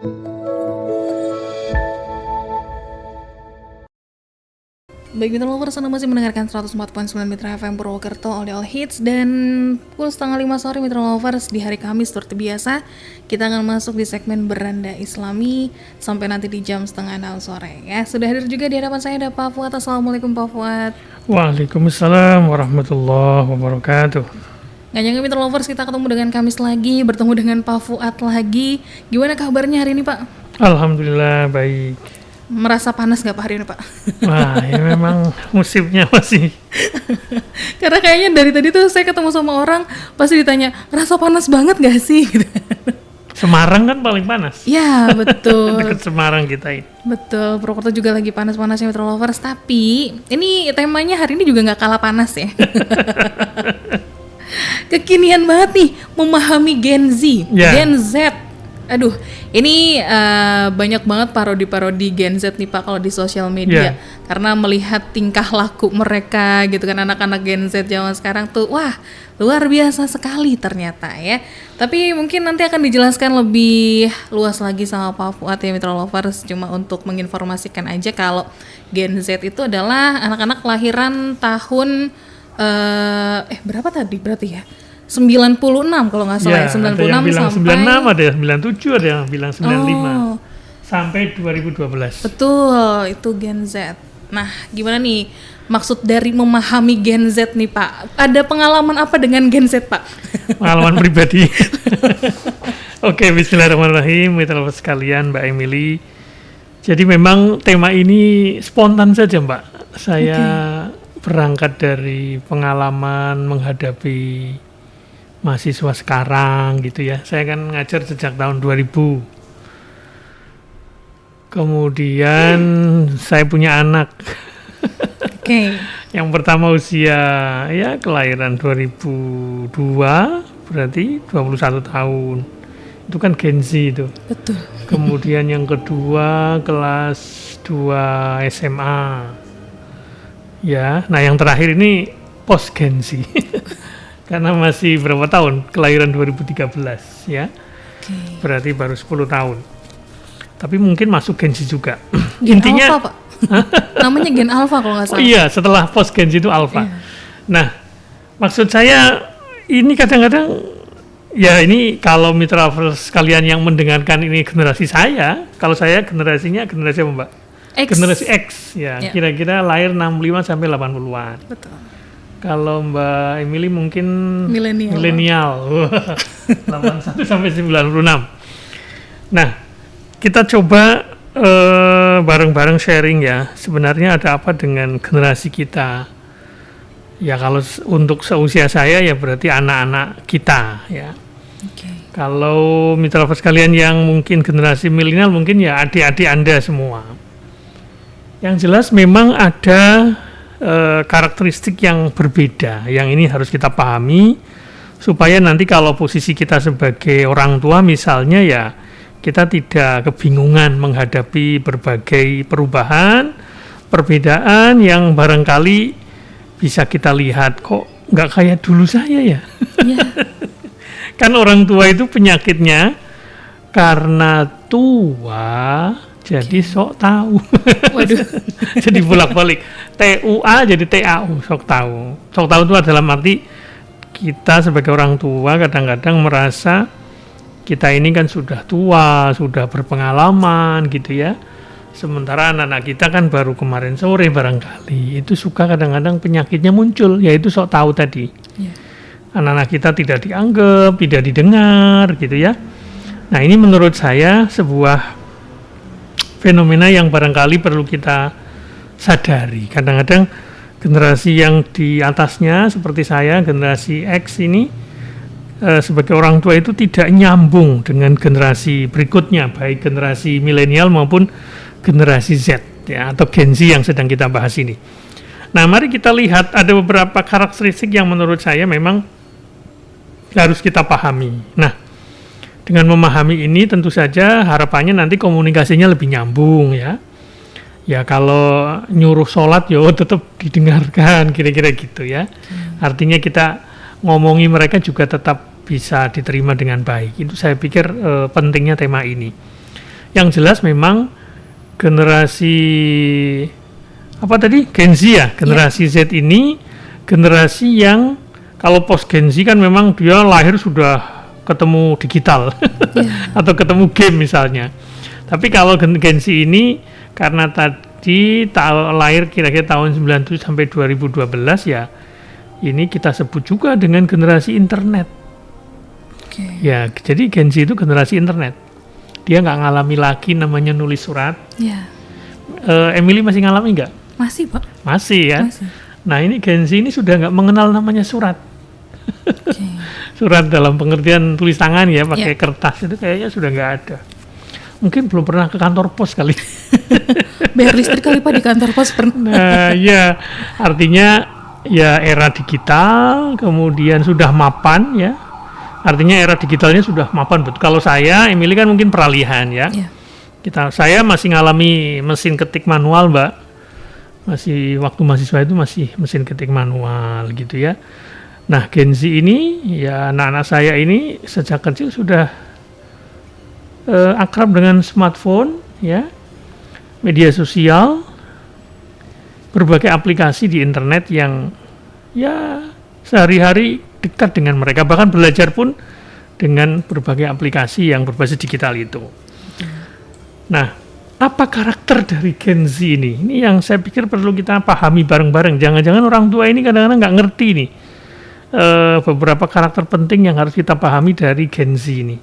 Baik Mitra Lovers, Anda masih mendengarkan 104.9 Mitra FM Purwokerto All Hits. Dan pukul 4:30 sore Mitra Lovers, di hari Kamis seperti biasa kita akan masuk di segmen Beranda Islami sampai nanti di jam 5:30 sore ya. Sudah hadir juga di hadapan saya ada Pak Fuad. Assalamualaikum Pak Fuad. Waalaikumsalam warahmatullahi wabarakatuh. Nggak nyangka Mitra Lovers, kita ketemu dengan Kamis lagi, bertemu dengan Pak Fuad lagi. Gimana kabarnya hari ini Pak? Alhamdulillah baik. Merasa panas nggak Pak hari ini Pak? Wah, ya memang musimnya masih. Karena kayaknya dari tadi tuh saya ketemu sama orang pasti ditanya, rasa panas banget nggak sih? Gitu. Semarang kan paling panas. Ya betul. Dekat Semarang kita ini. Betul, Purwokerto juga lagi panas-panasnya Metro Lovers. Tapi ini temanya hari ini juga nggak kalah panas ya. Kekinian banget nih, memahami Gen Z, Gen Z. Aduh, ini banyak banget parodi-parodi Gen Z nih Pak kalau di sosial media. Karena melihat tingkah laku mereka gitu kan, anak-anak Gen Z zaman sekarang tuh, wah luar biasa sekali ternyata ya. Tapi mungkin nanti akan dijelaskan lebih luas lagi sama Pak Fuad ya Mitra Lovers. Cuma untuk menginformasikan aja kalau Gen Z itu adalah anak-anak kelahiran tahun berapa tadi berarti ya? 96 kalau nggak salah ya, 96 ada yang bilang sampai 96, ada yang 97, ada yang bilang 95 sampai 2012. Betul, itu Gen Z. Nah, gimana nih maksud dari memahami Gen Z nih Pak? Ada pengalaman apa dengan Gen Z Pak? Pengalaman pribadi. Oke, bismillahirrahmanirrahim, mitra sekalian, Mbak Emily. Jadi memang tema ini spontan saja Mbak. Saya berangkat dari pengalaman menghadapi mahasiswa sekarang gitu ya. Saya kan ngajar sejak tahun 2000. Kemudian saya punya anak. Yang pertama usia ya kelahiran 2002, berarti 21 tahun. Itu kan Gen Z itu. Betul. Kemudian yang kedua kelas 2 SMA. Ya, nah yang terakhir ini post Gen Z. Karena masih berapa tahun? Kelahiran 2013 ya. Berarti baru 10 tahun. Tapi mungkin masuk Gen Z juga. Gen Intinya Alpha, Pak. Namanya Gen Alpha kalau nggak salah. Oh iya, setelah post Gen Z itu Alpha. Nah, maksud saya ini kadang-kadang ya ini kalau mitra sekalian yang mendengarkan ini generasi saya, kalau saya generasinya generasi apa Mbak? X. Generasi X ya. Kira-kira lahir 65 sampai 80-an. Betul. Kalau Mbak Emily mungkin milenial. 81 sampai 96. Nah, kita coba bareng-bareng sharing ya. Sebenarnya ada apa dengan generasi kita? Ya kalau untuk seusia saya ya berarti anak-anak kita ya. Kalau mitra sekalian yang mungkin generasi milenial mungkin ya adik-adik Anda semua. Yang jelas memang ada karakteristik yang berbeda, yang ini harus kita pahami supaya nanti kalau posisi kita sebagai orang tua misalnya ya kita tidak kebingungan menghadapi berbagai perubahan, perbedaan yang barangkali bisa kita lihat kok nggak kayak dulu saya ya. Kan orang tua itu penyakitnya karena tua jadi sok tahu. Waduh. Jadi bolak-balik. TUA jadi TAU, sok tahu. Sok tahu itu dalam arti kita sebagai orang tua kadang-kadang merasa kita ini kan sudah tua, sudah berpengalaman gitu ya. Sementara anak-anak kita kan baru kemarin sore barangkali. Itu suka kadang-kadang penyakitnya muncul, yaitu sok tahu tadi. Anak-anak kita tidak dianggap, tidak didengar gitu ya. Nah, ini menurut saya sebuah fenomena yang barangkali perlu kita sadari. Kadang-kadang generasi yang di atasnya seperti saya, generasi X ini sebagai orang tua itu tidak nyambung dengan generasi berikutnya, baik generasi milenial maupun generasi Z ya, atau Gen Z yang sedang kita bahas ini. Nah, mari kita lihat ada beberapa karakteristik yang menurut saya memang harus kita pahami. Nah, dengan memahami ini tentu saja harapannya nanti komunikasinya lebih nyambung ya. Ya kalau nyuruh sholat ya tetap didengarkan kira-kira gitu ya. Artinya kita ngomongi mereka juga tetap bisa diterima dengan baik. Itu saya pikir pentingnya tema ini. Yang jelas memang generasi apa tadi? Gen Z ya, generasi Z ini generasi yang kalau post Gen Z kan memang dia lahir sudah ketemu digital atau ketemu game misalnya. Tapi kalau Gen Z ini karena tadi lahir kira-kira tahun 97 sampai 2012 ya, ini kita sebut juga dengan generasi internet. Ya, jadi Gen Z itu generasi internet. Dia nggak ngalami lagi namanya nulis surat. Emily masih ngalami nggak? Masih, Pak. Masih ya. Masih. Nah, ini Gen Z ini sudah nggak mengenal namanya surat. Surat dalam pengertian tulis tangan ya, pakai kertas itu kayaknya sudah nggak ada. Mungkin belum pernah ke kantor pos kali. Bayar listrik kali, Pak, di kantor pos pernah. Nah, ya artinya ya era digital, kemudian sudah mapan ya. Artinya era digitalnya sudah mapan betul. Kalau saya, Emily kan mungkin peralihan ya. Saya masih ngalami mesin ketik manual, Mbak. Masih waktu mahasiswa itu masih mesin ketik manual gitu ya. Nah, Gen Z ini ya anak-anak saya ini sejak kecil sudah akrab dengan smartphone ya, media sosial, berbagai aplikasi di internet yang ya sehari-hari dekat dengan mereka, bahkan belajar pun dengan berbagai aplikasi yang berbasis digital itu. Nah, apa karakter dari Gen Z ini? Ini yang saya pikir perlu kita pahami bareng-bareng. Jangan-jangan orang tua ini kadang-kadang nggak ngerti nih beberapa karakter penting yang harus kita pahami dari Gen Z ini.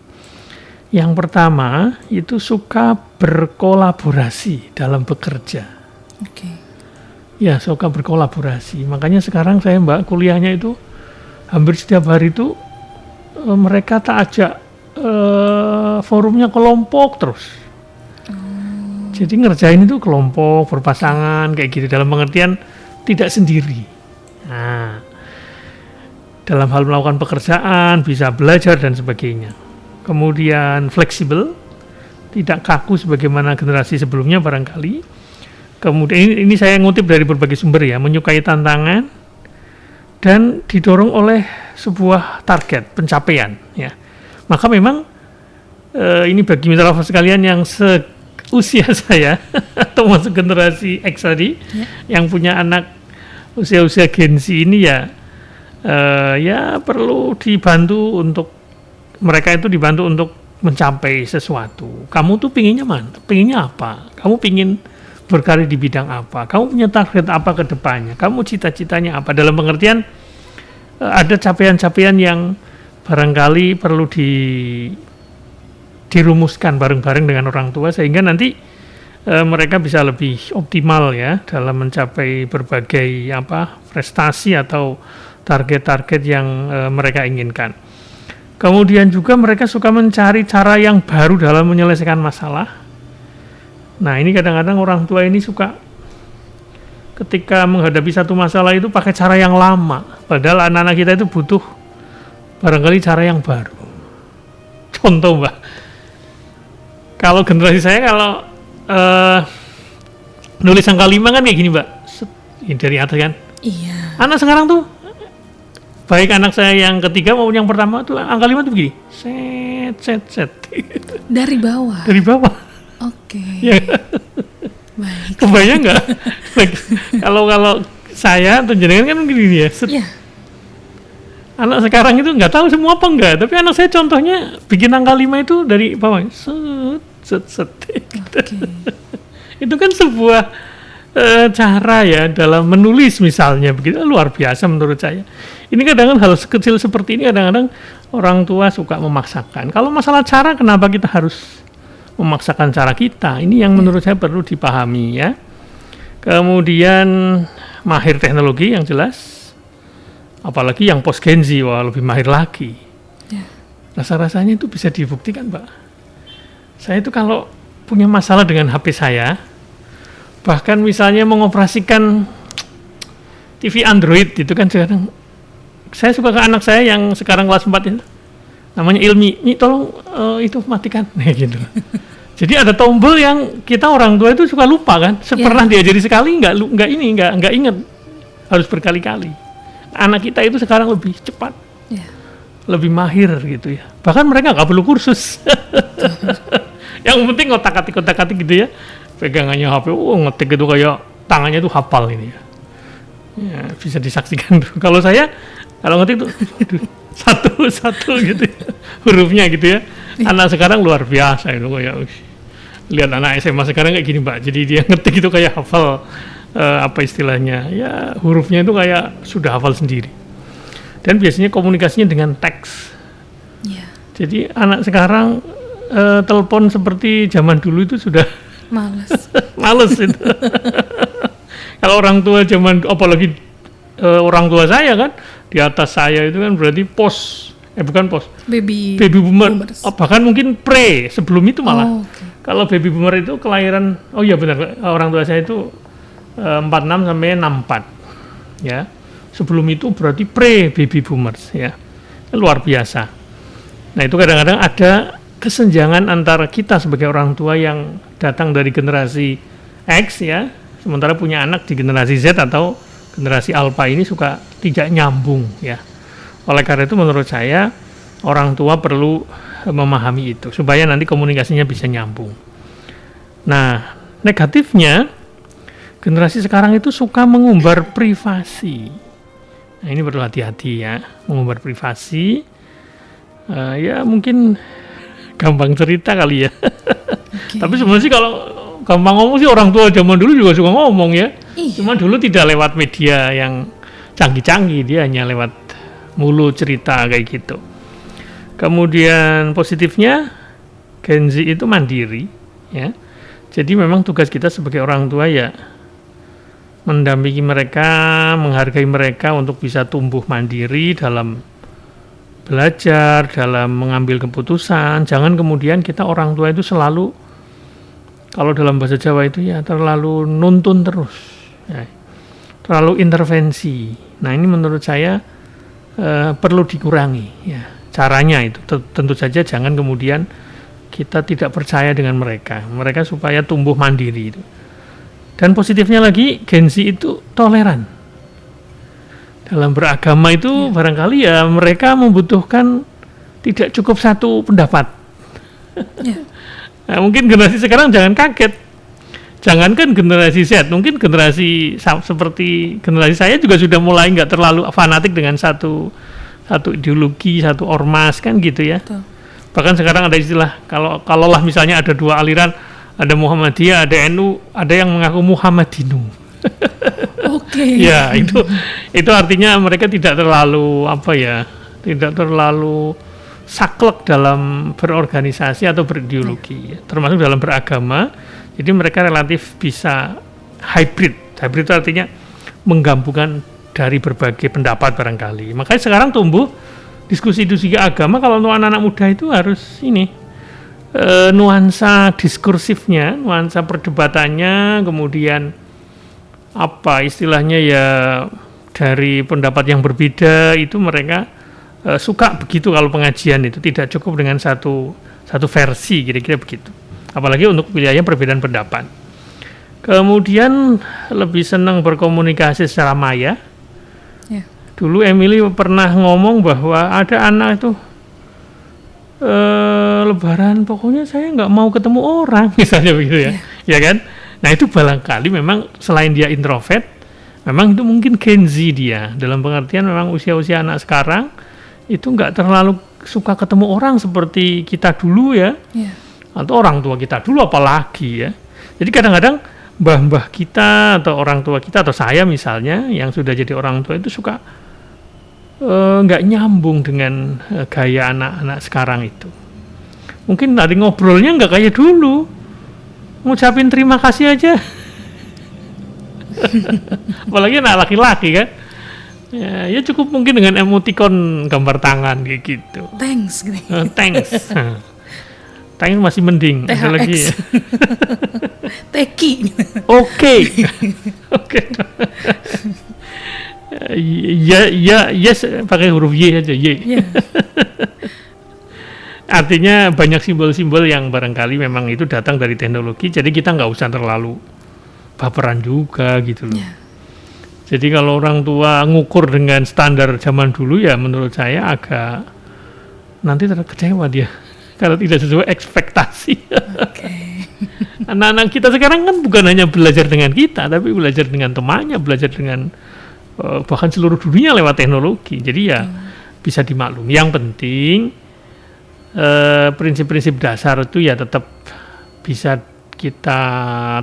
Yang pertama itu suka berkolaborasi dalam bekerja. Ya, suka berkolaborasi. Makanya sekarang saya, Mbak, kuliahnya itu hampir setiap hari itu mereka tak ajak forumnya kelompok terus. Jadi ngerjain itu kelompok, berpasangan, kayak gitu, dalam pengertian tidak sendiri. Nah, dalam hal melakukan pekerjaan, bisa belajar dan sebagainya. Kemudian fleksibel, tidak kaku sebagaimana generasi sebelumnya barangkali. Kemudian ini saya ngutip dari berbagai sumber ya, menyukai tantangan dan didorong oleh sebuah target, pencapaian ya. Maka memang ini bagi mitra sekalian yang usia saya atau masuk generasi X tadi yang punya anak usia-usia Gen Z ini ya ya perlu dibantu untuk mereka itu dibantu untuk mencapai sesuatu. Kamu tuh pinginnya mana? Pinginnya apa? Kamu pingin berkarir di bidang apa? Kamu punya target apa ke depannya? Kamu cita-citanya apa? Dalam pengertian ada capaian-capaian yang barangkali perlu dirumuskan bareng-bareng dengan orang tua sehingga nanti mereka bisa lebih optimal ya dalam mencapai berbagai prestasi atau target-target yang mereka inginkan. Kemudian juga mereka suka mencari cara yang baru dalam menyelesaikan masalah. Nah, ini kadang-kadang orang tua ini suka ketika menghadapi satu masalah itu pakai cara yang lama, padahal anak-anak kita itu butuh barangkali cara yang baru. Contoh, Mbak. Kalau generasi saya kalau nulis angka 5 kan kayak gini, Mbak. Dari atas kan. Iya. Anak sekarang tuh baik anak saya yang ketiga maupun yang pertama tuh angka 5 tuh begini. Set. Dari bawah. Dari bawah. Oke. Ya. Baik. Kebayang nggak? Kalau saya atau jenengan kan begini ya. Iya. Anak sekarang itu nggak tahu semua apa enggak, tapi anak saya contohnya bikin angka 5 itu dari bawah. Set. Okay. Itu kan sebuah cara ya dalam menulis misalnya, begitu luar biasa menurut saya. Ini kadang-kadang hal kecil seperti ini kadang-kadang orang tua suka memaksakan. Kalau masalah cara, kenapa kita harus memaksakan cara kita? Ini yang menurut saya perlu dipahami ya. Kemudian mahir teknologi yang jelas, apalagi yang post Gen Z, wah lebih mahir lagi. Rasa-rasanya itu bisa dibuktikan, Mbak. Saya itu kalau punya masalah dengan HP saya, bahkan misalnya mengoperasikan TV Android itu kan sekarang, saya suka ke anak saya yang sekarang kelas 4 itu, namanya Ilmi, ini tolong itu matikan, gitu. Jadi ada tombol yang kita orang tua itu suka lupa kan, pernah diajari sekali nggak ingat, harus berkali-kali. Anak kita itu sekarang lebih cepat, lebih mahir gitu ya. Bahkan mereka nggak perlu kursus. Yang penting otak-atik gitu ya. Pegangannya HP, ngetik itu kayak tangannya tuh hafal ini ya. Ya, bisa disaksikan tuh. Kalau ngetik tuh satu gitu ya, hurufnya gitu ya. Anak sekarang luar biasa itu kayak lihat anak SMA sekarang kayak gini Mbak. Jadi dia ngetik itu kayak hafal apa istilahnya ya, hurufnya itu kayak sudah hafal sendiri. Dan biasanya komunikasinya dengan teks. Yeah. Jadi anak sekarang telepon seperti zaman dulu itu sudah males itu. Kalau orang tua apalagi orang tua saya kan, di atas saya itu kan berarti bukan baby boomer. Bahkan mungkin sebelum itu malah. Okay. Kalau baby boomer itu kelahiran, benar, orang tua saya itu 46 sampai 64 ya. Sebelum itu berarti baby boomers ya. Luar biasa. Nah, itu kadang-kadang ada kesenjangan antara kita sebagai orang tua yang datang dari generasi X ya, sementara punya anak di generasi Z atau generasi Alpha ini suka tidak nyambung ya. Oleh karena itu menurut saya orang tua perlu memahami itu supaya nanti komunikasinya bisa nyambung. Nah, negatifnya generasi sekarang itu suka mengumbar privasi. Nah, ini perlu hati-hati ya, mengumbar privasi. Ya mungkin gampang cerita kali ya. Okay. Tapi sebenarnya sih kalau gampang ngomong sih orang tua zaman dulu juga suka ngomong ya. Cuma dulu tidak lewat media yang canggih-canggih, dia hanya lewat mulut cerita kayak gitu. Kemudian positifnya Gen Z itu mandiri ya. Jadi memang tugas kita sebagai orang tua ya mendampingi mereka, menghargai mereka untuk bisa tumbuh mandiri dalam belajar, dalam mengambil keputusan. Jangan kemudian kita orang tua itu selalu, kalau dalam bahasa Jawa itu ya terlalu nuntun terus ya, terlalu intervensi. Nah, ini menurut saya perlu dikurangi ya. Caranya itu tentu saja jangan kemudian kita tidak percaya dengan mereka supaya tumbuh mandiri itu. Dan positifnya lagi, Gen Z itu toleran. Dalam beragama itu barangkali ya mereka membutuhkan tidak cukup satu pendapat. Nah, mungkin generasi sekarang jangan kaget. Jangankan generasi Z, mungkin generasi seperti generasi saya juga sudah mulai nggak terlalu fanatik dengan satu ideologi, satu ormas kan gitu ya. Betul. Bahkan sekarang ada istilah, kalaulah misalnya ada dua aliran, ada Muhammadiyah, ada NU, ada yang mengaku Muhammadinu. Oke. Ya, itu artinya mereka tidak terlalu tidak terlalu saklek dalam berorganisasi atau berideologi, termasuk dalam beragama. Jadi mereka relatif bisa hybrid. Hybrid itu artinya menggabungkan dari berbagai pendapat barangkali. Makanya sekarang tumbuh diskusi-diskusi agama. Kalau untuk anak-anak muda itu harus nuansa diskursifnya, nuansa perdebatannya, kemudian apa istilahnya ya, dari pendapat yang berbeda itu mereka suka begitu. Kalau pengajian itu tidak cukup dengan satu versi, kira-kira begitu. Apalagi untuk wilayah perbedaan pendapat. Kemudian lebih senang berkomunikasi secara maya. Yeah. Dulu Emily pernah ngomong bahwa ada anak itu Lebaran pokoknya saya nggak mau ketemu orang, misalnya begitu ya. Ya kan? Nah, itu barangkali memang selain dia introvert, memang itu mungkin Gen Z dia. Dalam pengertian memang usia-usia anak sekarang itu nggak terlalu suka ketemu orang seperti kita dulu ya. Yeah. Atau orang tua kita dulu apalagi ya. Jadi kadang-kadang mbah-mbah kita atau orang tua kita atau saya misalnya yang sudah jadi orang tua itu suka nggak nyambung dengan gaya anak-anak sekarang itu. Mungkin tadi ngobrolnya nggak kayak dulu, ngucapin terima kasih aja. Apalagi anak laki-laki kan, ya cukup mungkin dengan emoticon gambar tangan kayak gitu. Thanks. Thanks. Thanks masih mending. THX. Ada lagi ya. Teki. Oke. Yes, pakai huruf Y aja, Y. Yeah. Artinya banyak simbol-simbol yang barangkali memang itu datang dari teknologi, jadi kita nggak usah terlalu baperan juga gitu loh. Yeah. Jadi kalau orang tua ngukur dengan standar zaman dulu ya menurut saya agak nanti terkecewa dia. kalau tidak sesuai ekspektasi. Oke. Anak-anak kita sekarang kan bukan hanya belajar dengan kita, tapi belajar dengan temannya, belajar dengan bahkan seluruh dunia lewat teknologi. Jadi ya bisa dimaklumi. Yang penting prinsip-prinsip dasar itu ya tetap bisa kita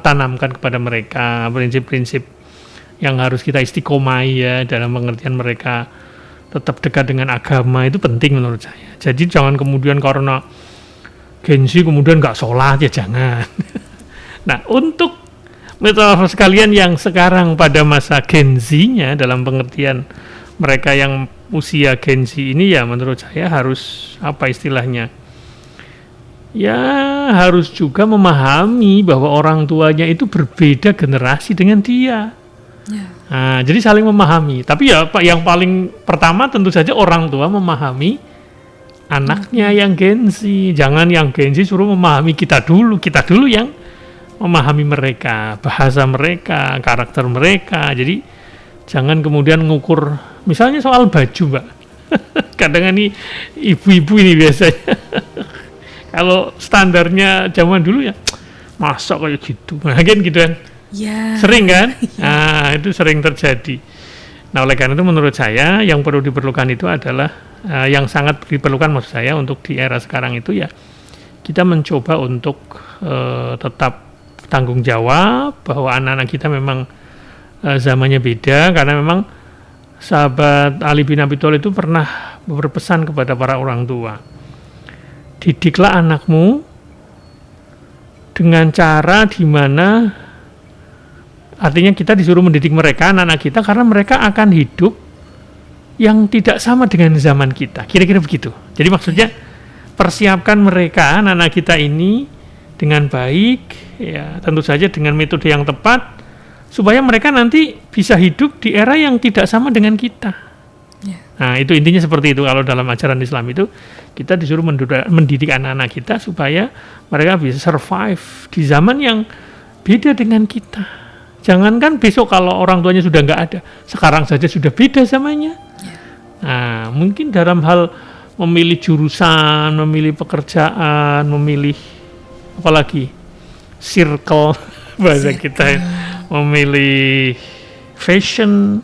tanamkan kepada mereka, prinsip-prinsip yang harus kita istiqomah ya dalam pengertian mereka tetap dekat dengan agama itu penting menurut saya. Jadi jangan kemudian karena Gen Z kemudian nggak sholat, ya jangan. Nah, untuk metafor sekalian yang sekarang pada masa Gen Z-nya dalam pengertian mereka yang usia Gen Z ini ya menurut saya harus apa istilahnya? Ya harus juga memahami bahwa orang tuanya itu berbeda generasi dengan dia. Ya. Nah, jadi saling memahami. Tapi ya yang paling pertama tentu saja orang tua memahami anaknya yang Gen Z. Jangan yang Gen Z suruh memahami kita dulu yang memahami mereka, bahasa mereka, karakter mereka. Jadi jangan kemudian ngukur misalnya soal baju, Mbak. Kadang ini ibu-ibu ini biasanya kalau standarnya zaman dulu ya masa kayak gitu. Nah, kan gitu kan. Ya. Sering kan? Nah, itu sering terjadi. Nah, oleh karena itu menurut saya yang perlu diperlukan itu adalah yang sangat diperlukan maksud saya untuk di era sekarang itu ya kita mencoba untuk tetap tanggung jawab bahwa anak-anak kita memang zamannya beda, karena memang sahabat Ali bin Abi Thalib itu pernah berpesan kepada para orang tua, didiklah anakmu dengan cara di mana artinya kita disuruh mendidik mereka, anak-anak kita, karena mereka akan hidup yang tidak sama dengan zaman kita, kira-kira begitu. Jadi maksudnya persiapkan mereka, anak-anak kita ini dengan baik, ya tentu saja dengan metode yang tepat, supaya mereka nanti bisa hidup di era yang tidak sama dengan kita. Ya. Nah itu intinya seperti itu. Kalau dalam ajaran Islam itu kita disuruh mendidik anak-anak kita supaya mereka bisa survive di zaman yang beda dengan kita. Jangankan besok kalau orang tuanya sudah nggak ada, sekarang saja sudah beda zamannya. Nah, mungkin dalam hal memilih jurusan, memilih pekerjaan, memilih apalagi circle bahasa kita, memilih fashion,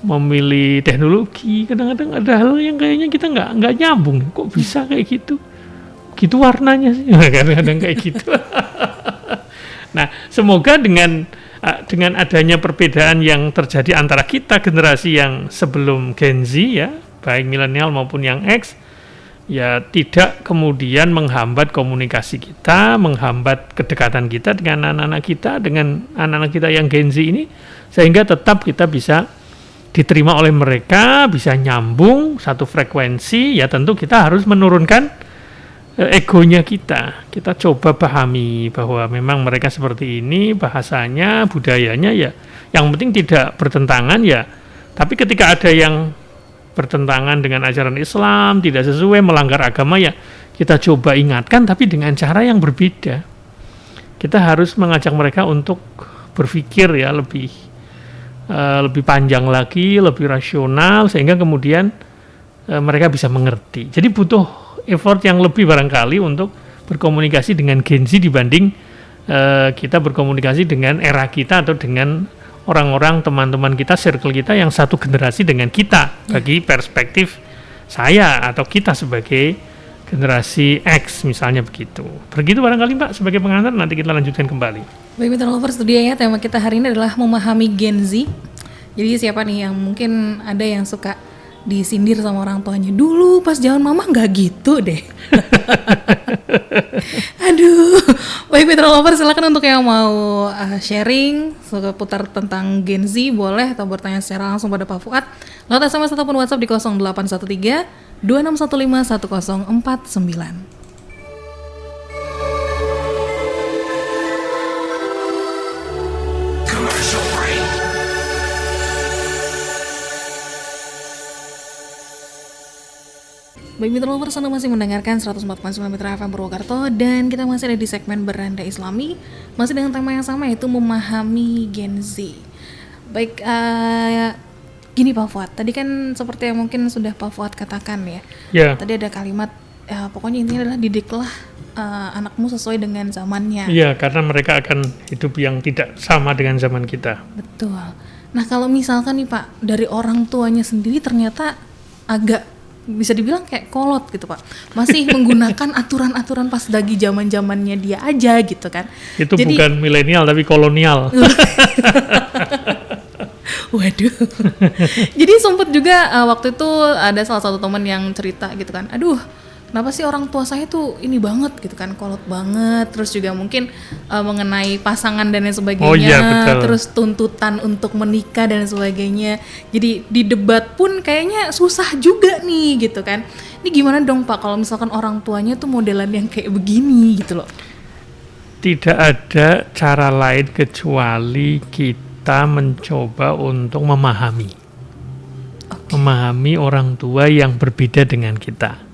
memilih teknologi. Kadang-kadang ada hal yang kayaknya kita nggak nyambung. Kok bisa kayak gitu? Gitu warnanya sih. Kadang-kadang kayak gitu. Nah, semoga dengan adanya perbedaan yang terjadi antara kita generasi yang sebelum Gen Z ya, baik milenial maupun yang X, ya tidak kemudian menghambat komunikasi kita, menghambat kedekatan kita dengan anak-anak kita, dengan anak-anak kita yang Gen Z ini, sehingga tetap kita bisa diterima oleh mereka, bisa nyambung satu frekuensi. Ya tentu kita harus menurunkan egonya kita coba pahami bahwa memang mereka seperti ini, bahasanya, budayanya ya, yang penting tidak bertentangan ya. Tapi ketika ada yang bertentangan dengan ajaran Islam, tidak sesuai, melanggar agama ya, kita coba ingatkan tapi dengan cara yang berbeda. Kita harus mengajak mereka untuk berpikir ya lebih panjang lagi, lebih rasional, sehingga kemudian mereka bisa mengerti. Jadi butuh effort yang lebih barangkali untuk berkomunikasi dengan Gen Z dibanding kita berkomunikasi dengan era kita atau dengan orang-orang teman-teman kita, circle kita yang satu generasi dengan kita, bagi perspektif saya atau kita sebagai generasi X misalnya begitu. Begitu barangkali Mbak sebagai pengantar, nanti kita lanjutkan kembali. Baik Mitra Lovers, itu dia ya tema kita hari ini adalah memahami Gen Z. Jadi siapa nih yang mungkin ada yang suka disindir sama orang tuanya, dulu pas zaman mama nggak gitu deh. Aduh. Baik Mitra Lovers, silakan untuk yang mau sharing seputar tentang Gen Z boleh, atau bertanya secara langsung pada Pak Fuad lewat SMS ataupun WhatsApp di 0813 2615 1049. Baik Mitra Lovers, Anda masih mendengarkan 104.9 Mitra FM Purwokerto, dan kita masih ada di segmen Beranda Islami, masih dengan tema yang sama, yaitu memahami Gen Z. Baik, gini Pak Fuad, tadi kan seperti yang mungkin sudah Pak Fuad katakan ya, tadi ada kalimat ya pokoknya intinya adalah didiklah anakmu sesuai dengan zamannya. Iya, karena mereka akan hidup yang tidak sama dengan zaman kita. Betul. Nah kalau misalkan nih Pak, dari orang tuanya sendiri ternyata agak bisa dibilang kayak kolot gitu Pak, masih menggunakan aturan-aturan pas lagi zaman-zamannya dia aja gitu kan. Itu jadi, bukan milenial tapi kolonial. Waduh. Jadi sempet juga waktu itu ada salah satu teman yang cerita gitu kan, aduh kenapa sih orang tua saya tuh ini banget gitu kan, kolot banget, terus juga mungkin mengenai pasangan dan lain sebagainya. Oh iya, betul. Terus tuntutan untuk menikah dan sebagainya. Jadi di debat pun kayaknya susah juga nih gitu kan. Ini gimana dong Pak kalau misalkan orang tuanya tuh modelan yang kayak begini gitu loh? Tidak ada cara lain kecuali kita mencoba untuk memahami. Memahami orang tua yang berbeda dengan kita.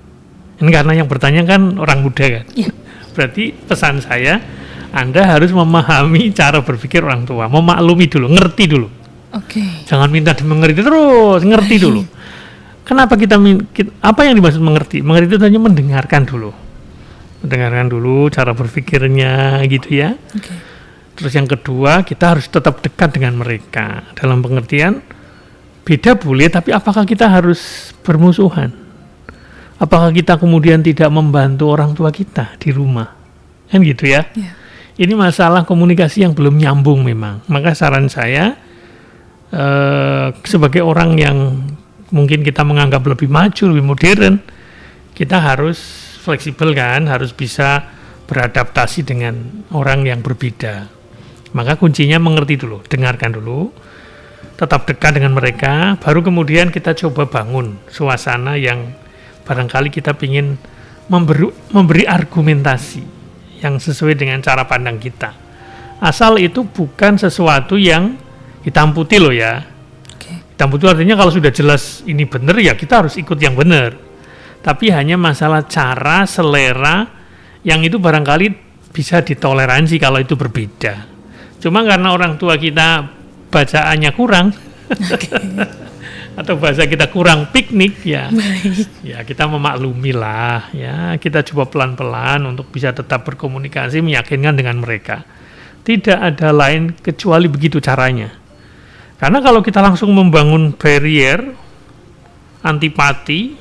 Ini karena yang bertanya kan orang muda kan. Yeah. Berarti pesan saya, Anda harus memahami cara berpikir orang tua, memaklumi dulu, ngerti dulu. Oke. Jangan minta dimengerti terus, ngerti dulu. Kenapa apa yang dimaksud mengerti? Mengerti itu hanya mendengarkan dulu. Mendengarkan dulu cara berpikirnya gitu ya. Okay. Terus yang kedua, kita harus tetap dekat dengan mereka. Dalam pengertian, beda boleh, tapi apakah kita harus bermusuhan? Apakah kita kemudian tidak membantu orang tua kita di rumah? Kan gitu ya. Yeah. Ini masalah komunikasi yang belum nyambung memang. Maka saran saya, sebagai orang yang mungkin kita menganggap lebih maju, lebih modern, kita harus fleksibel kan, harus bisa beradaptasi dengan orang yang berbeda. Maka kuncinya mengerti dulu, dengarkan dulu, tetap dekat dengan mereka, baru kemudian kita coba bangun suasana yang barangkali kita ingin memberi argumentasi yang sesuai dengan cara pandang kita. Asal itu bukan sesuatu yang hitam putih loh ya. Okay. Hitam putih artinya kalau sudah jelas ini benar ya kita harus ikut yang benar. Tapi hanya masalah cara, selera yang itu barangkali bisa ditoleransi kalau itu berbeda. Cuma karena orang tua kita bacaannya kurang. Okay. Atau bahasa kita kurang piknik ya. Baik. Ya kita memaklumi lah ya, kita coba pelan-pelan untuk bisa tetap berkomunikasi, meyakinkan dengan mereka. Tidak ada lain kecuali begitu caranya. Karena kalau kita langsung membangun barrier, antipati,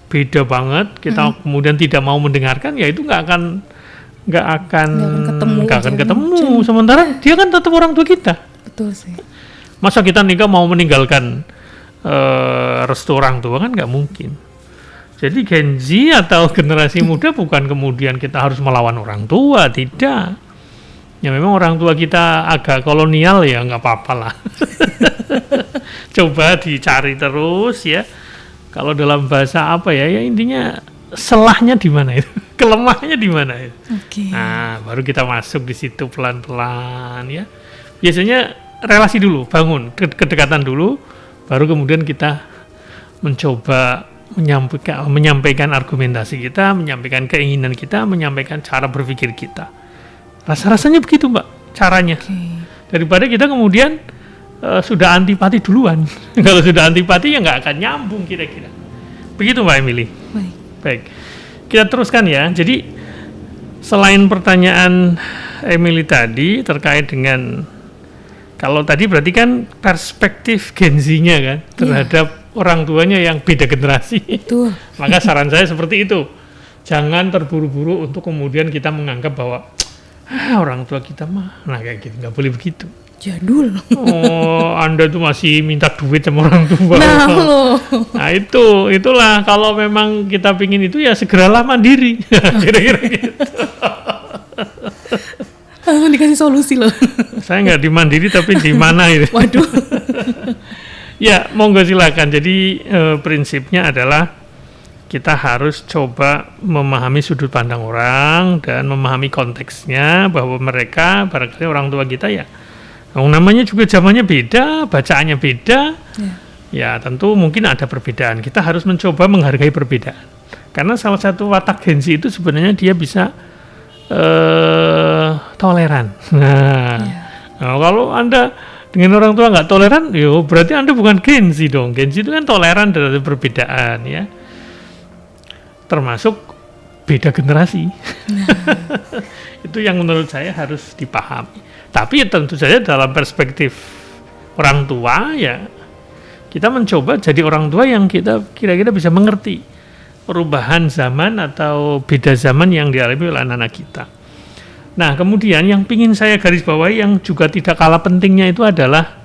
beda banget, kita kemudian tidak mau mendengarkan, ya itu nggak akan ketemu. Sementara dia kan tetap orang tua kita. Betul sih. Masa kita nikah mau meninggalkan restu orang tua kan nggak mungkin. Jadi Gen Z atau generasi muda bukan kemudian kita harus melawan orang tua, tidak. Ya memang orang tua kita agak kolonial ya nggak apa-apa lah. Coba dicari terus ya. Kalau dalam bahasa apa ya intinya selahnya di mana itu, kelemahannya di mana itu. Okay. Nah baru kita masuk di situ pelan-pelan ya. Biasanya relasi dulu, bangun kedekatan dulu, baru kemudian kita mencoba menyampaikan argumentasi kita, menyampaikan keinginan kita, menyampaikan cara berpikir kita. Rasa-rasanya begitu Mbak, caranya. Okay. Daripada kita kemudian sudah antipati duluan. Kalau sudah antipati ya nggak akan nyambung kira-kira. Begitu Mbak Emily. Baik. Kita teruskan ya. Jadi selain pertanyaan Emily tadi terkait dengan, kalau tadi berarti kan perspektif Gen Z-nya kan terhadap orang tuanya yang beda generasi. Betul. Maka saran saya seperti itu. Jangan terburu-buru untuk kemudian kita menganggap bahwa orang tua kita mah, nah kayak gitu, nggak boleh begitu. Jadul. Oh, Anda tuh masih minta duit sama orang tua. Nah, loh. Nah itulah kalau memang kita pingin itu ya segeralah mandiri. Kira-kira gitu. Langsung dikasih solusi loh. Saya nggak di mandiri tapi di mana itu. Waduh. Ya, monggo silakan. Jadi prinsipnya adalah kita harus coba memahami sudut pandang orang dan memahami konteksnya, bahwa mereka barangkali orang tua kita ya, namanya juga zamannya beda, bacaannya beda. Ya tentu mungkin ada perbedaan. Kita harus mencoba menghargai perbedaan. Karena salah satu watak Gen Z itu sebenarnya dia bisa toleran. Nah, kalau Anda dengan orang tua nggak toleran, berarti Anda bukan Gen Z dong. Gen Z itu kan toleran terhadap perbedaan ya. termasuk beda generasi. Itu yang menurut saya harus dipahami. Tapi tentu saja dalam perspektif orang tua ya, kita mencoba jadi orang tua yang kita kira-kira bisa mengerti perubahan zaman atau beda zaman yang dialami oleh anak-anak kita. Nah, kemudian yang ingin saya garis bawahi yang juga tidak kalah pentingnya itu adalah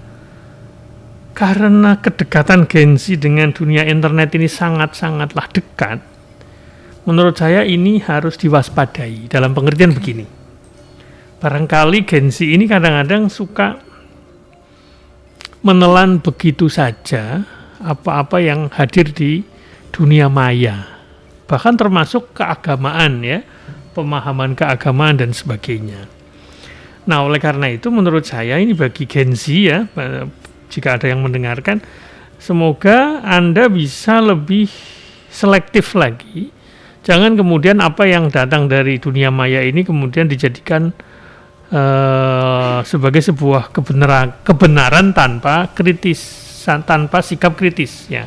karena kedekatan Gen Z dengan dunia internet ini sangat-sangatlah dekat, menurut saya ini harus diwaspadai dalam pengertian begini. Barangkali Gen Z ini kadang-kadang suka menelan begitu saja apa-apa yang hadir di dunia maya, bahkan termasuk keagamaan ya, pemahaman keagamaan dan sebagainya. Nah, oleh karena itu menurut saya ini bagi Gen Z ya, jika ada yang mendengarkan, semoga Anda bisa lebih selektif lagi. Jangan kemudian apa yang datang dari dunia maya ini kemudian dijadikan sebagai sebuah kebenaran tanpa kritis, tanpa sikap kritis ya.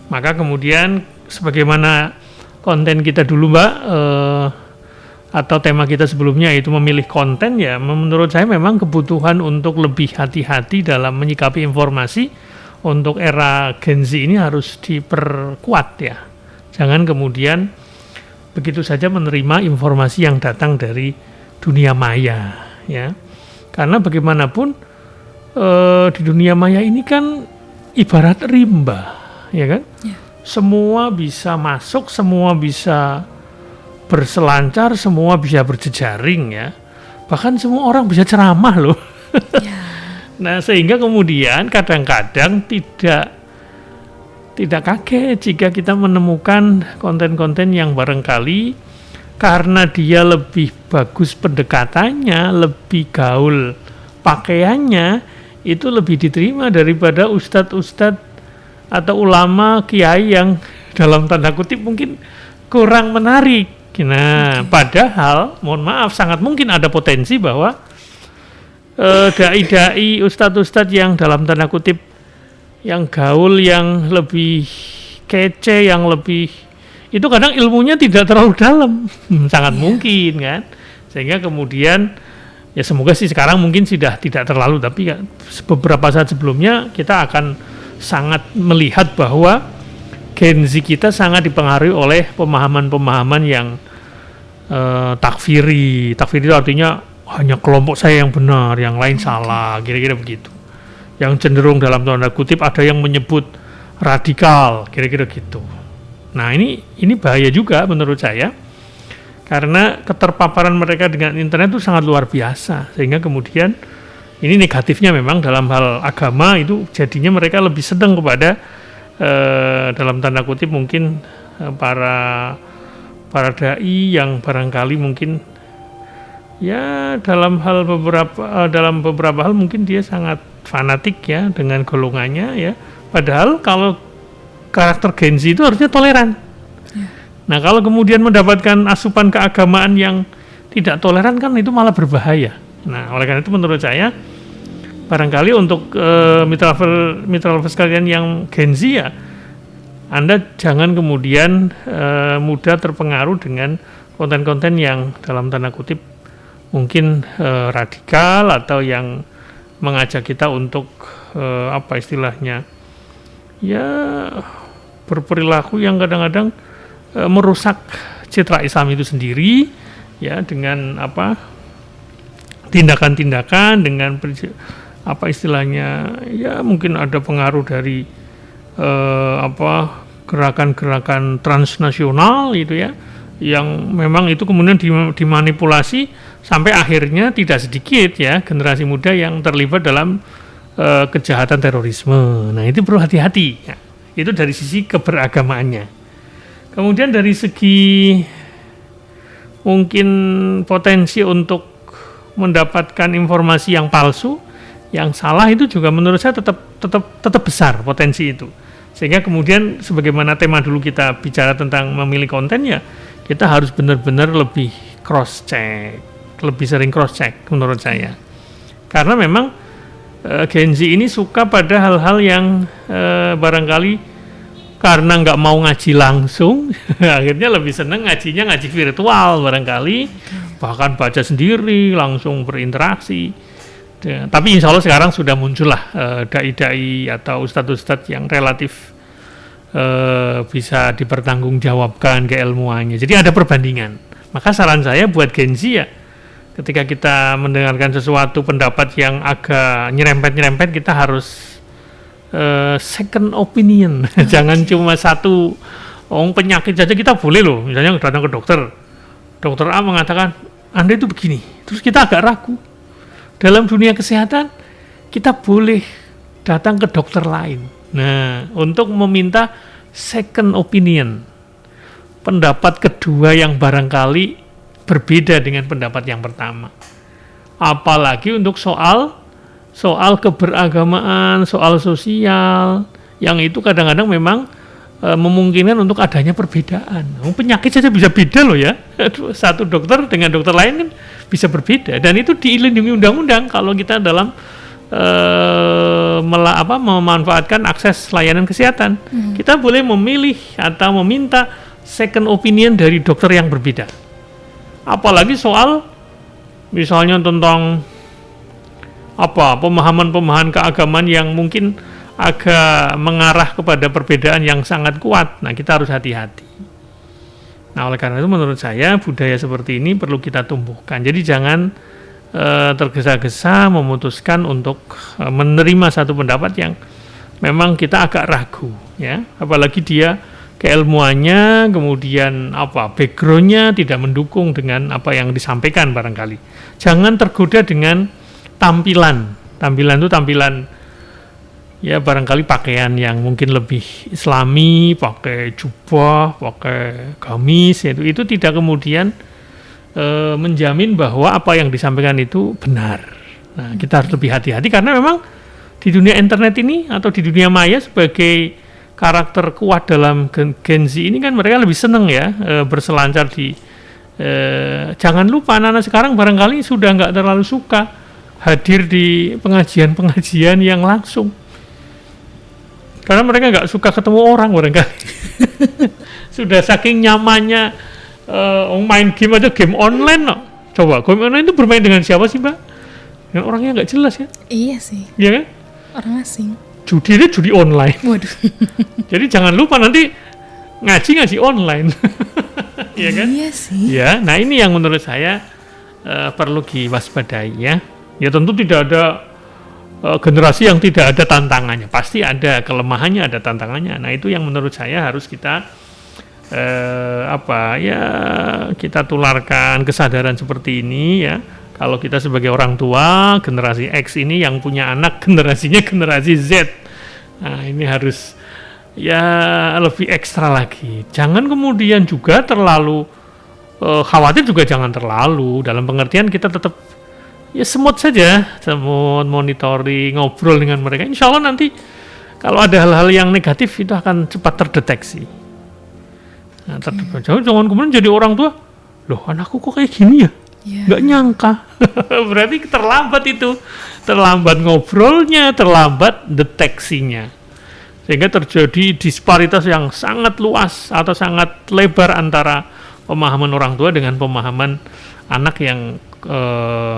Maka kemudian sebagaimana konten kita dulu Mbak, atau tema kita sebelumnya itu memilih konten ya, menurut saya memang kebutuhan untuk lebih hati-hati dalam menyikapi informasi untuk era Gen Z ini harus diperkuat ya. Jangan kemudian begitu saja menerima informasi yang datang dari dunia maya ya. Karena bagaimanapun di dunia maya ini kan ibarat rimba ya kan. Ya. Semua bisa masuk, semua bisa berselancar, semua bisa berjejaring ya. Bahkan semua orang bisa ceramah loh. Ya. Nah, sehingga kemudian kadang-kadang tidak kaget jika kita menemukan konten-konten yang barangkali karena dia lebih bagus pendekatannya, lebih gaul pakaiannya, itu lebih diterima daripada ustadz-ustadz atau ulama kiai yang dalam tanda kutip mungkin kurang menarik. Nah, padahal, mohon maaf, sangat mungkin ada potensi bahwa dai-dai, ustadz-ustadz yang dalam tanda kutip yang gaul, yang lebih kece, yang lebih itu kadang ilmunya tidak terlalu dalam, sangat mungkin kan, sehingga kemudian ya semoga sih sekarang mungkin sudah tidak terlalu, tapi ya, beberapa saat sebelumnya kita akan sangat melihat bahwa Gen Z kita sangat dipengaruhi oleh pemahaman-pemahaman yang takfiri. Takfiri itu artinya hanya kelompok saya yang benar, yang lain salah, kira-kira begitu. Yang cenderung dalam tanda kutip ada yang menyebut radikal, kira-kira gitu. Nah, ini bahaya juga menurut saya, karena keterpaparan mereka dengan internet itu sangat luar biasa, sehingga kemudian ini negatifnya memang dalam hal agama itu jadinya mereka lebih sedang kepada dalam tanda kutip mungkin para dai yang barangkali mungkin ya dalam beberapa hal mungkin dia sangat fanatik ya dengan golongannya ya, padahal kalau karakter Gen Z itu harusnya toleran ya. Nah, kalau kemudian mendapatkan asupan keagamaan yang tidak toleran kan itu malah berbahaya. Nah, oleh karena itu menurut saya barangkali untuk mitra lovers kalian yang Gen Z ya, Anda jangan kemudian mudah terpengaruh dengan konten-konten yang dalam tanda kutip mungkin radikal atau yang mengajak kita untuk apa istilahnya ya berperilaku yang kadang-kadang merusak citra Islam itu sendiri ya, dengan apa tindakan-tindakan, dengan apa istilahnya ya mungkin ada pengaruh dari gerakan-gerakan transnasional gitu ya, yang memang itu kemudian dimanipulasi sampai akhirnya tidak sedikit ya generasi muda yang terlibat dalam kejahatan terorisme. Nah, itu perlu hati-hati ya. Itu dari sisi keberagamaannya. Kemudian dari segi mungkin potensi untuk mendapatkan informasi yang palsu, yang salah, itu juga menurut saya tetap besar potensi itu. Sehingga kemudian sebagaimana tema dulu kita bicara tentang memilih konten ya, kita harus benar-benar lebih cross check, lebih sering cross check menurut saya. Karena memang Gen Z ini suka pada hal-hal yang barangkali karena nggak mau ngaji langsung, akhirnya lebih seneng ngajinya ngaji virtual barangkali, bahkan baca sendiri, langsung berinteraksi. Tapi insya Allah sekarang sudah muncullah dai-dai atau ustadz-ustadz yang relatif bisa dipertanggungjawabkan keilmuannya. Jadi ada perbandingan. Maka saran saya buat Gen Z ya, ketika kita mendengarkan sesuatu pendapat yang agak nyerempet-nyerempet, kita harus second opinion. Jangan cuma satu penyakit saja kita boleh loh. Misalnya datang ke dokter A mengatakan Anda itu begini, terus kita agak ragu. Dalam dunia kesehatan kita boleh datang ke dokter lain. Nah, untuk meminta second opinion, pendapat kedua yang barangkali berbeda dengan pendapat yang pertama. Apalagi untuk soal keberagamaan, soal sosial, yang itu kadang-kadang memang memungkinkan untuk adanya perbedaan. Penyakit saja bisa beda loh ya. Satu dokter dengan dokter lain kan bisa berbeda, dan itu dilindungi undang-undang kalau kita dalam memanfaatkan akses layanan kesehatan. Kita boleh memilih atau meminta second opinion dari dokter yang berbeda. Apalagi soal misalnya tentang pemahaman keagamaan yang mungkin agak mengarah kepada perbedaan yang sangat kuat. Nah, kita harus hati-hati. Nah, oleh karena itu menurut saya budaya seperti ini perlu kita tumbuhkan. Jadi jangan tergesa-gesa memutuskan untuk menerima satu pendapat yang memang kita agak ragu, ya. Apalagi dia keilmuannya, kemudian backgroundnya tidak mendukung dengan apa yang disampaikan barangkali. Jangan tergoda dengan tampilan itu tampilan ya barangkali pakaian yang mungkin lebih islami, pakai jubah, pakai gamis, itu tidak kemudian menjamin bahwa apa yang disampaikan itu benar. Nah, kita harus lebih hati-hati karena memang di dunia internet ini atau di dunia maya sebagai karakter kuat dalam Gen Z ini kan mereka lebih senang ya berselancar di jangan lupa anak-anak sekarang barangkali sudah nggak terlalu suka hadir di pengajian-pengajian yang langsung karena mereka nggak suka ketemu orang barangkali. Sudah saking nyamannya main game aja, game online no. Coba game online itu bermain dengan siapa sih Mbak? Yang orangnya nggak jelas ya? Iya sih. Iya kan? Orang asing. Judi online. Waduh. Jadi jangan lupa nanti ngaji online. Iya kan? Iya sih. Ya, nah ini yang menurut saya perlu diwaspadai ya. Ya tentu tidak ada generasi yang tidak ada tantangannya. Pasti ada kelemahannya, ada tantangannya. Nah itu yang menurut saya harus kita kita tularkan kesadaran seperti ini ya. Kalau kita sebagai orang tua generasi X ini yang punya anak generasinya generasi Z, nah ini harus ya lebih ekstra lagi. Jangan kemudian juga terlalu khawatir, juga jangan terlalu, dalam pengertian kita tetap ya semut saja, semut monitoring, ngobrol dengan mereka. Insya Allah nanti kalau ada hal-hal yang negatif itu akan cepat terdeteksi. Nah, jangan kemudian jadi orang tua, loh anakku kok kayak gini ya? Nggak nyangka. Berarti terlambat itu, terlambat ngobrolnya, terlambat deteksinya, sehingga terjadi disparitas yang sangat luas atau sangat lebar antara pemahaman orang tua dengan pemahaman anak yang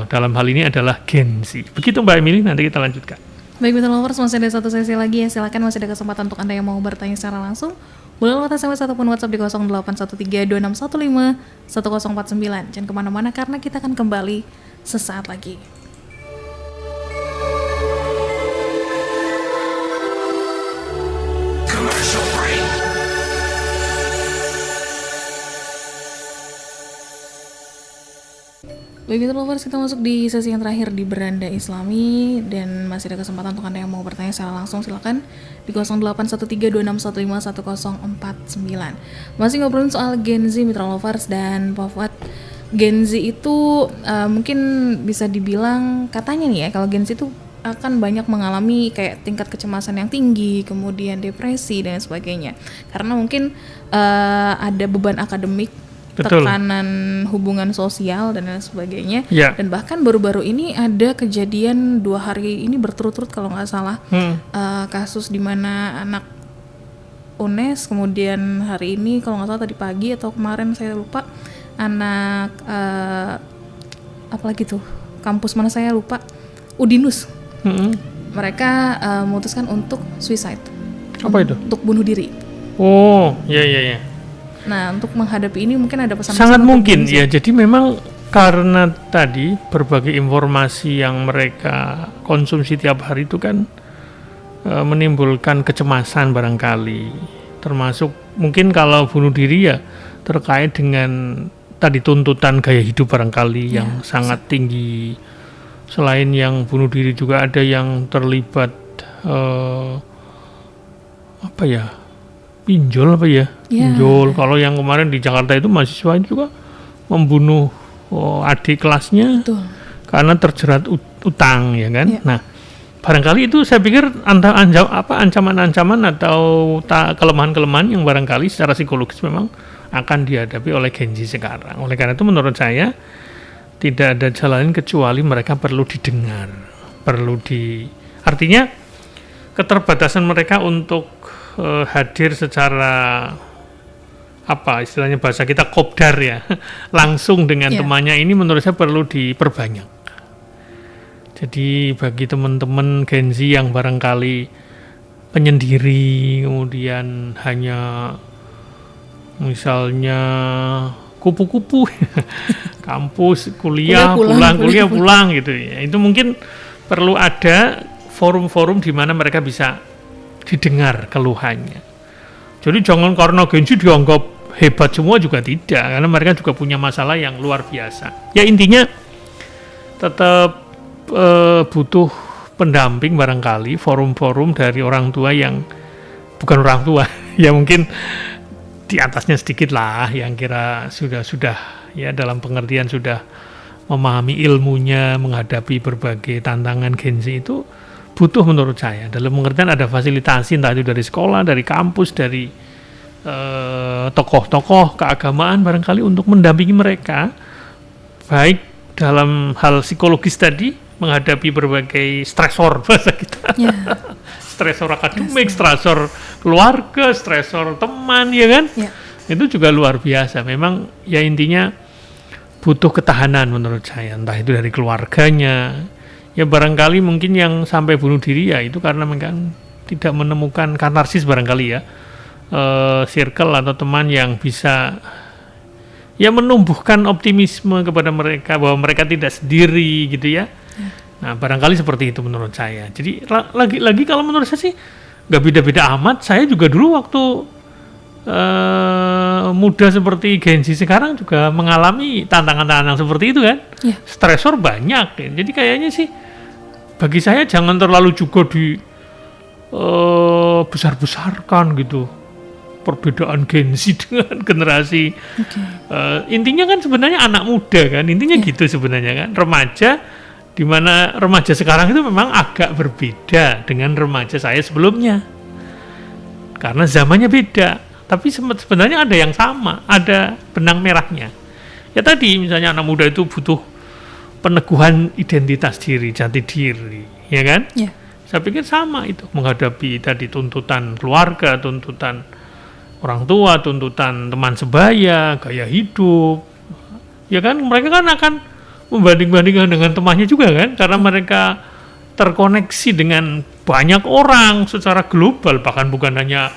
dalam hal ini adalah Gen Z. Begitu Mbak Emily, nanti kita lanjutkan. Baik, Mitra Lovers, masih ada satu sesi lagi ya. Silakan, masih ada kesempatan untuk Anda yang mau bertanya secara langsung. Boleh lewat SMS ataupun WhatsApp di 081326151049. Jangan kemana-mana karena kita akan kembali sesaat lagi. Baik, Mitra Lovers, kita masuk di sesi yang terakhir di Beranda Islami dan masih ada kesempatan untuk Anda yang mau bertanya secara langsung. Silakan di 081326151049. Masih ngobrolin soal Gen Z, Mitra Lovers, dan Pak Fuad. Gen Z itu mungkin bisa dibilang katanya nih ya, kalau Gen Z itu akan banyak mengalami kayak tingkat kecemasan yang tinggi, kemudian depresi dan sebagainya. Karena mungkin ada beban akademik, betul, tekanan hubungan sosial dan lain sebagainya. Ya. Dan bahkan baru-baru ini ada kejadian 2 hari ini berturut-turut kalau nggak salah, kasus di mana anak UNES, kemudian hari ini kalau nggak salah tadi pagi atau kemarin saya lupa, anak apa lagi tuh, kampus mana saya lupa, Udinus. Mereka memutuskan untuk suicide. Apa itu? Untuk bunuh diri. Oh, ya. Nah, untuk menghadapi ini mungkin ada pesan-pesan. Sangat mungkin ya. Jadi memang karena tadi berbagai informasi yang mereka konsumsi tiap hari itu kan menimbulkan kecemasan barangkali. Termasuk mungkin kalau bunuh diri ya terkait dengan tadi tuntutan gaya hidup barangkali yang sangat tinggi. Selain yang bunuh diri juga ada yang terlibat pinjol pinjol. Kalau yang kemarin di Jakarta itu mahasiswa itu juga membunuh adik kelasnya. Betul. Karena terjerat utang ya kan. Nah, barangkali itu saya pikir ancaman-ancaman atau kelemahan-kelemahan yang barangkali secara psikologis memang akan dihadapi oleh Gen Z sekarang. Oleh karena itu menurut saya tidak ada jalan lain kecuali mereka perlu didengar, artinya keterbatasan mereka untuk hadir secara istilahnya bahasa kita kopdar ya, langsung dengan temannya ini menurut saya perlu diperbanyak. Jadi bagi teman-teman Gen Z yang barangkali penyendiri, kemudian hanya misalnya kupu-kupu kampus, kuliah pulang gitu ya. Itu mungkin perlu ada forum-forum di mana mereka bisa didengar keluhannya. Jadi jangan karena Gen Z dianggap hebat semua juga tidak, karena mereka juga punya masalah yang luar biasa. Ya intinya tetap butuh pendamping barangkali, forum-forum dari orang tua yang bukan orang tua, ya mungkin di atasnya sedikit lah, yang kira sudah ya dalam pengertian sudah memahami ilmunya menghadapi berbagai tantangan Gen Z itu butuh menurut saya. Dalam pengertian ada fasilitasi entah itu dari sekolah, dari kampus, dari tokoh-tokoh keagamaan barangkali untuk mendampingi mereka baik dalam hal psikologis tadi menghadapi berbagai stresor bahasa kita. Stresor akademik, stresor keluarga, stresor teman ya kan? Itu juga luar biasa. Memang ya intinya butuh ketahanan menurut saya, entah itu dari keluarganya. Ya barangkali mungkin yang sampai bunuh diri ya itu karena memang tidak menemukan katarsis barangkali ya. Circle atau teman yang bisa ya menumbuhkan optimisme kepada mereka bahwa mereka tidak sendiri gitu ya. Nah barangkali seperti itu menurut saya. Jadi lagi kalau menurut saya sih nggak beda-beda amat. Saya juga dulu waktu muda seperti Gen Z sekarang juga mengalami tantangan-tantangan seperti itu kan. Stresor banyak ya. Jadi kayaknya sih bagi saya jangan terlalu juga di besar-besarkan gitu perbedaan Gen Z dengan generasi. Intinya kan sebenarnya anak muda kan, intinya gitu sebenarnya kan, remaja, di mana remaja sekarang itu memang agak berbeda dengan remaja saya sebelumnya karena zamannya beda, tapi sebenarnya ada yang sama, ada benang merahnya. Ya tadi misalnya anak muda itu butuh peneguhan identitas diri, jati diri, ya kan? Saya pikir sama itu menghadapi tadi tuntutan keluarga, tuntutan orang tua, tuntutan teman sebaya, gaya hidup, ya kan mereka kan akan membanding-bandingkan dengan temannya juga kan, karena mereka terkoneksi dengan banyak orang secara global, bahkan bukan hanya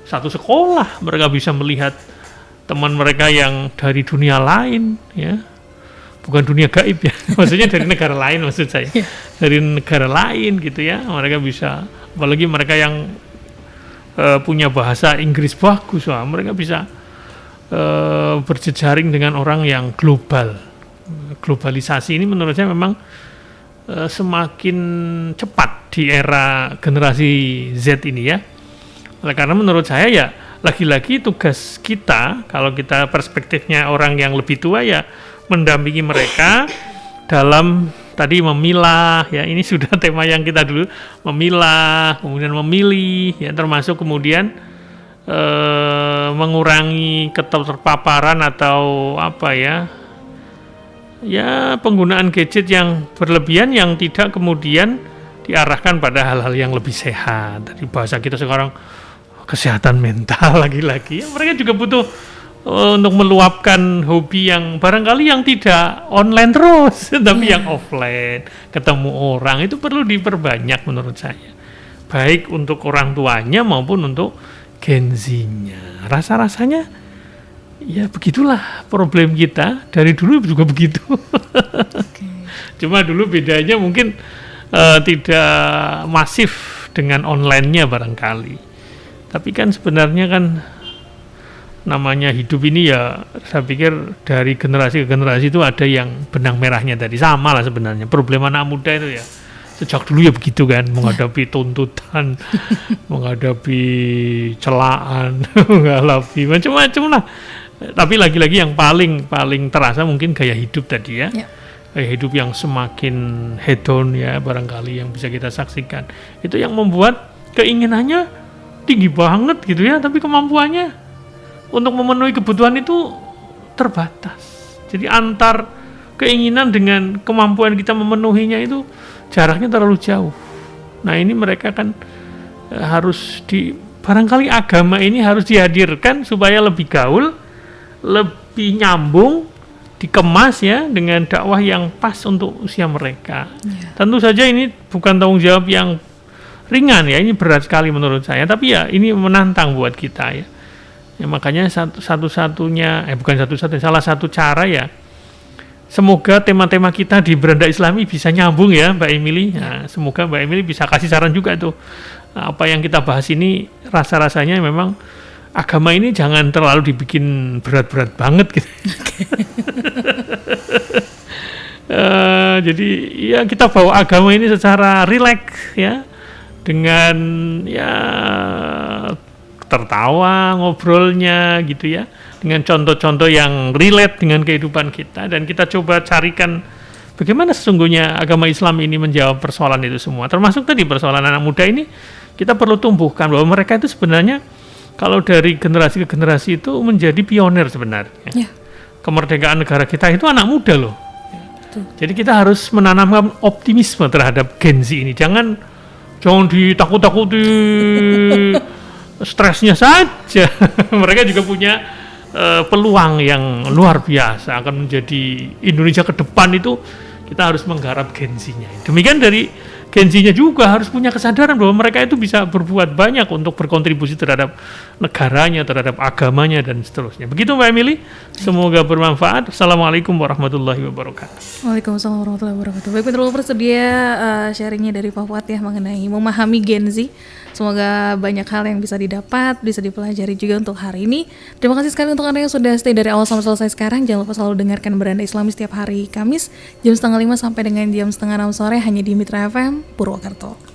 satu sekolah, mereka bisa melihat teman mereka yang dari dunia lain, ya bukan dunia gaib ya, maksudnya dari negara lain maksud saya, dari negara lain gitu ya, mereka bisa, apalagi mereka yang punya bahasa Inggris bagus, mereka bisa berjejaring dengan orang yang global. Globalisasi ini menurut saya memang semakin cepat di era generasi Z ini ya. Karena menurut saya ya lagi-lagi tugas kita, kalau kita perspektifnya orang yang lebih tua ya mendampingi mereka dalam tadi memilah ya, ini sudah tema yang kita dulu, memilah, kemudian memilih ya, termasuk kemudian mengurangi keterpaparan atau penggunaan gadget yang berlebihan yang tidak kemudian diarahkan pada hal-hal yang lebih sehat. Dari bahasa kita sekarang kesehatan mental lagi-lagi. Mereka juga butuh untuk meluapkan hobi yang barangkali yang tidak online terus, tapi yang offline, ketemu orang, itu perlu diperbanyak menurut saya. Baik untuk orang tuanya maupun untuk Gen Z-nya. Rasa-rasanya ya begitulah problem kita, dari dulu juga begitu. Cuma dulu bedanya mungkin tidak masif dengan online-nya barangkali. Tapi kan sebenarnya kan namanya hidup ini ya, saya pikir dari generasi ke generasi itu ada yang benang merahnya tadi, sama lah sebenarnya. Problem anak muda itu ya sejak dulu ya begitu kan, menghadapi tuntutan, menghadapi celaan, menghadapi macam-macam lah. Tapi lagi-lagi yang paling terasa mungkin gaya hidup tadi ya. Gaya hidup yang semakin hedon ya, barangkali yang bisa kita saksikan. Itu yang membuat keinginannya tinggi banget gitu ya, tapi kemampuannya untuk memenuhi kebutuhan itu terbatas. Jadi antar keinginan dengan kemampuan kita memenuhinya itu jaraknya terlalu jauh. Nah ini mereka kan harus barangkali agama ini harus dihadirkan supaya lebih gaul, lebih nyambung, dikemas ya dengan dakwah yang pas untuk usia mereka. Tentu saja ini bukan tanggung jawab yang ringan ya, ini berat sekali menurut saya, tapi ya ini menantang buat kita ya. Ya makanya satu-satunya, bukan satu-satunya, salah satu cara ya, semoga tema-tema kita di Beranda Islami bisa nyambung ya Mbak Emily. Nah, semoga Mbak Emily bisa kasih saran juga tuh, apa yang kita bahas ini rasa-rasanya memang agama ini jangan terlalu dibikin berat-berat banget gitu. Jadi ya kita bawa agama ini secara rileks ya, dengan ya tertawa ngobrolnya gitu ya, dengan contoh-contoh yang relate dengan kehidupan kita, dan kita coba carikan bagaimana sesungguhnya agama Islam ini menjawab persoalan itu semua, termasuk tadi persoalan anak muda ini. Kita perlu tumbuhkan bahwa mereka itu sebenarnya kalau dari generasi ke generasi itu menjadi pionir sebenarnya. Kemerdekaan negara kita itu anak muda loh. Jadi kita harus menanamkan optimisme terhadap Gen Z ini. Jangan ditakut-takuti stresnya saja. Mereka juga punya peluang yang luar biasa, akan menjadi Indonesia ke depan itu kita harus menggarap Gen Z-nya. Demikian dari Gen Z-nya juga harus punya kesadaran bahwa mereka itu bisa berbuat banyak untuk berkontribusi terhadap negaranya, terhadap agamanya, dan seterusnya. Begitu Mbak Emily, semoga bermanfaat. Assalamualaikum warahmatullahi wabarakatuh. Waalaikumsalam warahmatullahi wabarakatuh. Baik, Petrol bersedia sharingnya dari Pak Fuad ya mengenai memahami Gen Z. Semoga banyak hal yang bisa didapat, bisa dipelajari juga untuk hari ini. Terima kasih sekali untuk Anda yang sudah stay dari awal sampai selesai sekarang. Jangan lupa selalu dengarkan Beranda Islami setiap hari Kamis jam 4:30 sampai dengan jam 5:30 sore hanya di Mitra FM Purwokerto.